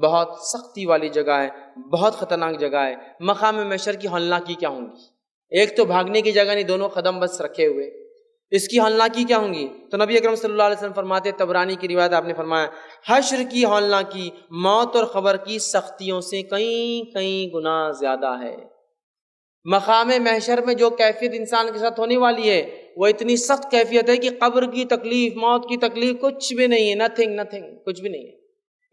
بہت سختی والی جگہ ہے، بہت خطرناک جگہ ہے۔ مقام محشر کی ہولناکی کیا ہوں گی؟ ایک تو بھاگنے کی جگہ نہیں، دونوں قدم بس رکھے ہوئے، اس کی ہولناکی کیا ہوں گی؟ تو نبی اکرم صلی اللہ علیہ وسلم فرماتے، طبرانی کی روایت، آپ نے فرمایا حشر کی ہولناکی موت اور قبر کی سختیوں سے کئی گنا زیادہ ہے۔ مقام محشر میں جو کیفیت انسان کے ساتھ ہونے والی ہے وہ اتنی سخت کیفیت ہے کہ قبر کی تکلیف، موت کی تکلیف کچھ بھی نہیں ہے، نتھنگ، کچھ بھی نہیں ہے۔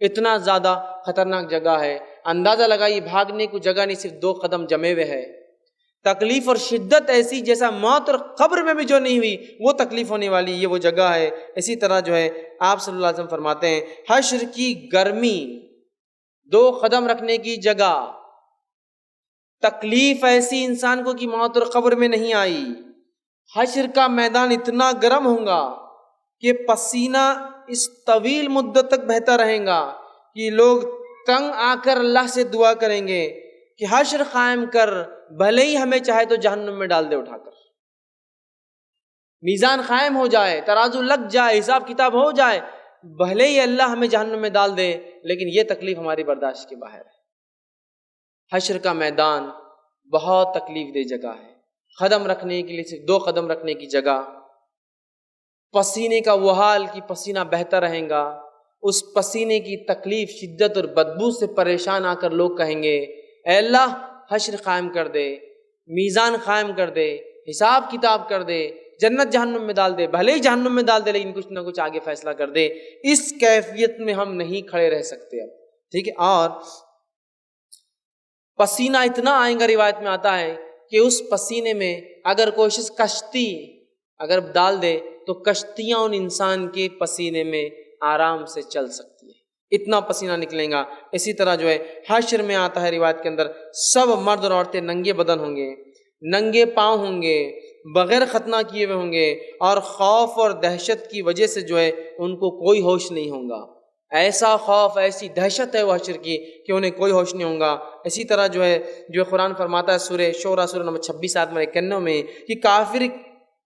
اتنا زیادہ خطرناک جگہ ہے۔ اندازہ لگائیے، بھاگنے کو جگہ نہیں، صرف 2 قدم جمے ہوئے ہے۔ تکلیف اور شدت ایسی جیسا موت اور قبر میں بھی جو نہیں ہوئی وہ تکلیف ہونے والی، یہ وہ جگہ ہے۔ اسی طرح جو ہے آپ صلی اللہ علیہ وسلم فرماتے ہیں حشر کی گرمی، 2 قدم رکھنے کی جگہ، تکلیف ایسی انسان کو کہ موت اور قبر میں نہیں آئی۔ حشر کا میدان اتنا گرم ہوگا کہ پسینہ اس طویل مدت تک بہتا رہے گا کہ لوگ تنگ آ کر اللہ سے دعا کریں گے کہ حشر قائم کر، بھلے ہی ہمیں چاہے تو جہنم میں ڈال دے اٹھا کر، میزان قائم ہو جائے، ترازو لگ جائے، حساب کتاب ہو جائے، بھلے ہی اللہ ہمیں جہنم میں ڈال دے، لیکن یہ تکلیف ہماری برداشت کے باہر ہے۔ حشر کا میدان بہت تکلیف دہ جگہ ہے۔ قدم رکھنے کے لیے صرف 2 قدم رکھنے کی جگہ، پسینے کا وہ حال کہ پسینہ بہتا رہے گا، اس پسینے کی تکلیف، شدت اور بدبو سے پریشان آ کر لوگ کہیں گے اے اللہ حشر قائم کر دے، میزان قائم کر دے، حساب کتاب کر دے، جنت جہنم میں ڈال دے، بھلے ہی جہنم میں ڈال دے لیکن کچھ نہ کچھ آگے فیصلہ کر دے۔ اس کیفیت میں ہم نہیں کھڑے رہ سکتے اب، ٹھیک ہے۔ اور پسینہ اتنا آئے گا، روایت میں آتا ہے کہ اس پسینے میں اگر کوشش کشتی اگر ڈال دے تو کشتیاں ان انسان کے پسینے میں آرام سے چل سکتی ہے، اتنا پسینہ نکلے گا۔ اسی طرح جو ہے حشر میں آتا ہے روایت کے اندر، سب مرد اور عورتیں ننگے بدن ہوں گے، ننگے پاؤں ہوں گے، بغیر ختنہ کیے ہوئے ہوں گے، اور خوف اور دہشت کی وجہ سے جو ہے ان کو کوئی ہوش نہیں ہوگا۔ ایسا خوف، ایسی دہشت ہے وہ حشر کی کہ انہیں کوئی ہوش نہیں ہوگا۔ اسی طرح جو قرآن فرماتا ہے سورہ شورہ سورہ نمبر 26 آیت نمبر 91 میں کہ کافر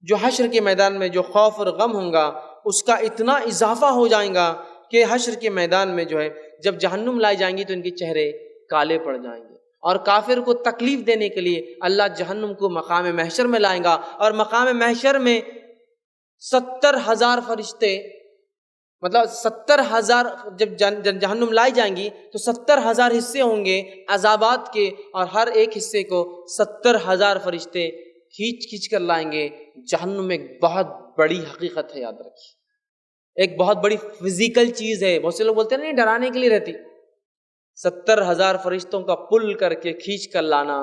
جو حشر کے میدان میں جو خوف اور غم ہوگا اس کا اتنا اضافہ ہو جائے گا کہ حشر کے میدان میں جو ہے جب جہنم لائی جائیں گی تو ان کے چہرے کالے پڑ جائیں گے، اور کافر کو تکلیف دینے کے لیے اللہ جہنم کو مقام محشر میں لائیں گا، اور مقام محشر میں 70,000 فرشتے، مطلب 70,000 جب جہنم لائی جائیں گی تو 70,000 حصے ہوں گے عذابات کے، اور ہر ایک حصے کو 70,000 فرشتے کھینچ کر لائیں گے جہنم میں۔ ایک بہت بڑی حقیقت ہے، یاد رکھیے، ایک بہت بڑی فزیکل چیز ہے۔ بہت سے لوگ بولتے ہیں نہیں ڈرانے کے لیے رہتی، 70,000 فرشتوں کا پل کر کے کھینچ کر لانا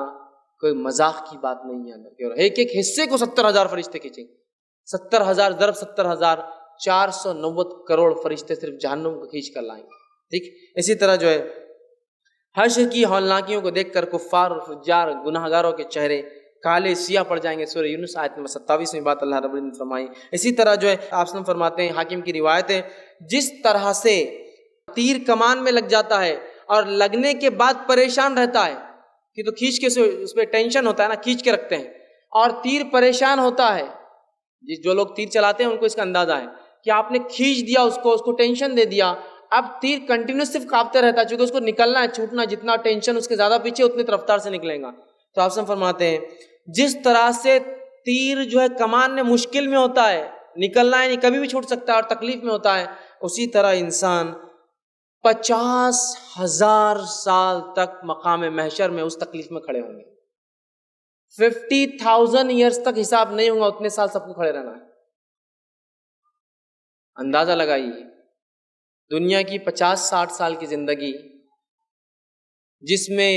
کوئی مذاق کی بات نہیں ہے، اور ایک ایک حصے کو 70,000 فرشتے کھینچیں، 70,000 ضرب 70,000 490 کروڑ فرشتے صرف جہنم کو کھینچ کر لائیں گے، ٹھیک۔ اسی طرح جو ہے حشر کی ہولناکیوں کو دیکھ کر کفار اور فجار گناہ گاروں کے چہرے کالے سیاہ پڑ جائیں گے۔ سورہ یونس آیت نمبر 27 میں بات اللہ رب العزت نے فرمائی۔ اسی طرح جو ہے آپ سے فرماتے ہیں، حاکم کی روایت ہے، جس طرح سے تیر کمان میں لگ جاتا ہے اور لگنے کے بعد پریشان رہتا ہے کہ تو کھینچ کے اس پہ ٹینشن ہوتا ہے نا، کھینچ کے رکھتے ہیں، اور تیر پریشان ہوتا ہے، جو لوگ تیر چلاتے ہیں ان کو اس کا اندازہ ہے کہ آپ نے کھینچ دیا اس کو ٹینشن دے دیا، اب تیر کنٹینیوس صرف کاپتے رہتا ہے، چونکہ اس کو نکلنا ہے، چھوٹنا، جتنا ٹینشن اس کے زیادہ پیچھے اتنی رفتار سے نکلے گا۔ تو آپ سے فرماتے ہیں جس طرح سے تیر جو ہے کمان میں مشکل میں ہوتا ہے، نکلنا ہے نہیں، کبھی بھی چھوٹ سکتا ہے اور تکلیف میں ہوتا ہے، اسی طرح انسان 50,000 سال تک مقام محشر میں اس تکلیف میں کھڑے ہوں گے۔ 50,000 ایئرس تک حساب نہیں ہوگا، اتنے سال سب کو کھڑے رہنا ہے۔ اندازہ لگائیے، دنیا کی 50-60 سال کی زندگی، جس میں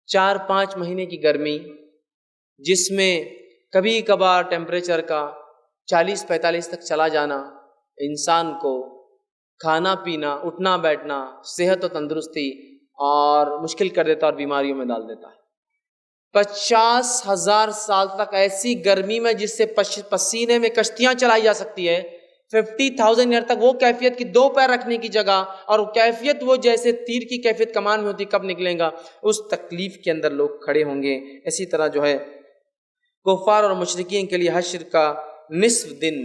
4-5 مہینے کی گرمی، جس میں کبھی کبھار ٹیمپریچر کا 40-45 تک چلا جانا، انسان کو کھانا پینا، اٹھنا بیٹھنا، صحت و تندرستی اور مشکل کر دیتا اور بیماریوں میں ڈال دیتا ہے۔ 50,000 سال تک ایسی گرمی میں جس سے پسینے میں کشتیاں چلائی جا سکتی ہے، 50,000 ایئر تک وہ کیفیت کی 2 پیر رکھنے کی جگہ، اور وہ کیفیت وہ جیسے تیر کی کیفیت کمان میں ہوتی، کب نکلے گا، اس تکلیف کے اندر لوگ کھڑے ہوں گے۔ اسی طرح جو ہے کفار اور مشرکین کے لیے حشر کا نصف دن،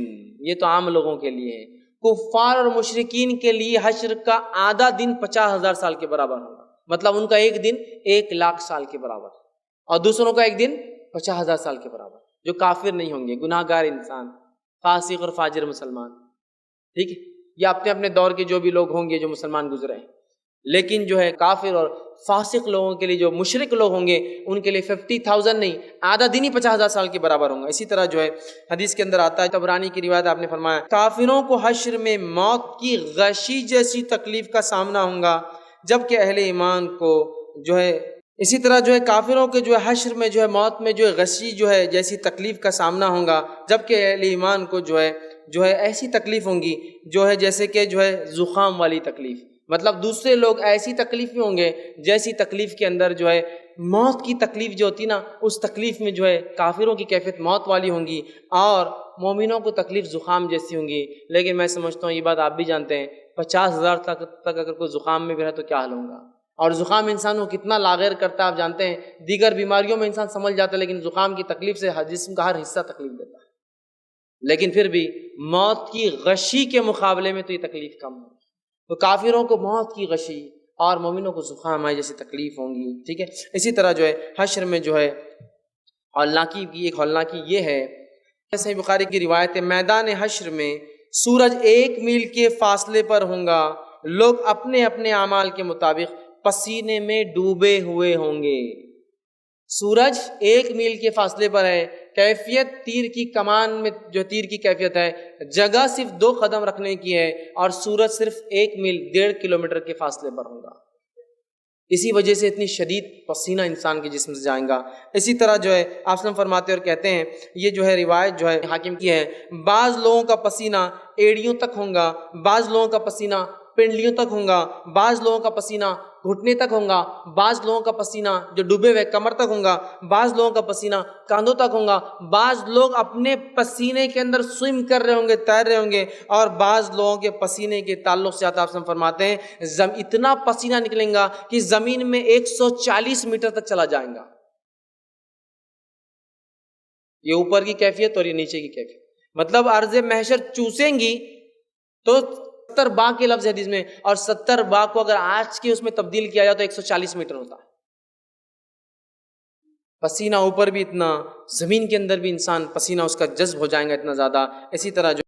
یہ تو عام لوگوں کے لیے ہے، کفار اور مشرکین کے لیے حشر کا آدھا دن 50,000 سال کے برابر ہوگا، مطلب ان کا ایک دن 1,00,000 سال کے برابر، اور دوسروں کا ایک دن 50,000 سال کے برابر، جو کافر نہیں ہوں گے، گناہ گار انسان، فاسق اور فاجر مسلمان، ٹھیک ہے، یا اپنے اپنے دور کے جو بھی لوگ ہوں گے جو مسلمان گزرے ہیں، لیکن جو ہے کافر اور فاسق لوگوں کے لیے، جو مشرک لوگ ہوں گے، ان کے لیے 50,000 نہیں، آدھا دن ہی 50,000 سال کے برابر ہوں گا۔ اسی طرح جو ہے حدیث کے اندر آتا ہے، طبرانی کی روایت، آپ نے فرمایا کافروں کو حشر میں موت کی غشی جیسی تکلیف کا سامنا ہوگا، جبکہ اہل ایمان کو جو ہے اسی طرح جو ہے کافروں کے جو ہے حشر میں جو ہے موت میں جو ہے غشی جو ہے جیسی تکلیف کا سامنا ہوگا، جبکہ اہل ایمان کو جو ہے ایسی تکلیف ہوں گی جو ہے جیسے کہ جو ہے زخام والی تکلیف، مطلب دوسرے لوگ ایسی تکلیف میں ہوں گے جیسی تکلیف کے اندر جو ہے موت کی تکلیف جو ہوتی نا، اس تکلیف میں جو ہے کافروں کی کیفیت موت والی ہوں گی، اور مومنوں کو تکلیف زخام جیسی ہوں گی۔ لیکن میں سمجھتا ہوں یہ بات آپ بھی جانتے ہیں، 50,000 تک اگر کوئی زخام میں بھی رہے تو کیا حال ہوگا، اور زخام انسان کو کتنا لاغیر کرتا ہے آپ جانتے ہیں، دیگر بیماریوں میں انسان سنبھل جاتا ہے، لیکن زخام کی تکلیف سے جسم کا ہر حصہ تکلیف دیتا ہے، لیکن پھر بھی موت کی غشی کے مقابلے میں تو یہ تکلیف کم ہے۔ تو کافروں کو موت کی غشی اور مومنوں کو زخام آئے جیسی تکلیف ہوں گی، ٹھیک ہے۔ اسی طرح جو ہے حشر میں جو ہے ہولناکی کی ایک ہولناکی یہ ہے، صحیح بخاری کی روایت ہے، میدان حشر میں سورج 1 میل کے فاصلے پر ہوں گا، لوگ اپنے اپنے اعمال کے مطابق پسینے میں ڈوبے ہوئے ہوں گے۔ سورج 1 میل کے فاصلے پر ہے، کیفیت تیر کی کمان میں جو تیر کی کیفیت ہے، جگہ صرف 2 قدم رکھنے کی ہے، اور سورج صرف 1 میل 1.5 کلومیٹر کے فاصلے پر ہوگا۔ اسی وجہ سے اتنی شدید پسینہ انسان کے جسم سے جائے گا۔ اسی طرح جو ہے آپ وسلم فرماتے اور کہتے ہیں، یہ جو ہے روایت جو ہے حاکم کی ہے، بعض لوگوں کا پسینہ ایڑیوں تک ہوگا، بعض لوگوں کا پسینہ پنڈلیوں تک ہوگا، بعض لوگوں کا پسینہ گھٹنے تک ہوگا، بعض لوگوں کا پسینہ جو ڈوبے ہوئے کمر تک ہوگا، بعض لوگوں کا پسینہ کاندھوں تک ہوگا، بعض لوگ اپنے پسینے کے اندر سوئم کر رہے ہوں گے، تیر رہے ہوں گے، اور بعض لوگوں کے پسینے کے تعلق سے آپ فرماتے ہیں اتنا پسینہ نکلیں گا کہ زمین میں 140 میٹر تک چلا جائیں گا۔ یہ اوپر کی کیفیت اور یہ نیچے کی کیفیت، مطلب ارض محشر چوسیں گی تو 70 باغ کے لفظ حدیث میں، اور 70 باغ کو اگر آج کے اس میں تبدیل کیا جائے تو 140 میٹر ہوتا ہے۔ پسینہ اوپر بھی اتنا، زمین کے اندر بھی انسان پسینہ اس کا جذب ہو جائے گا اتنا زیادہ۔ اسی طرح جو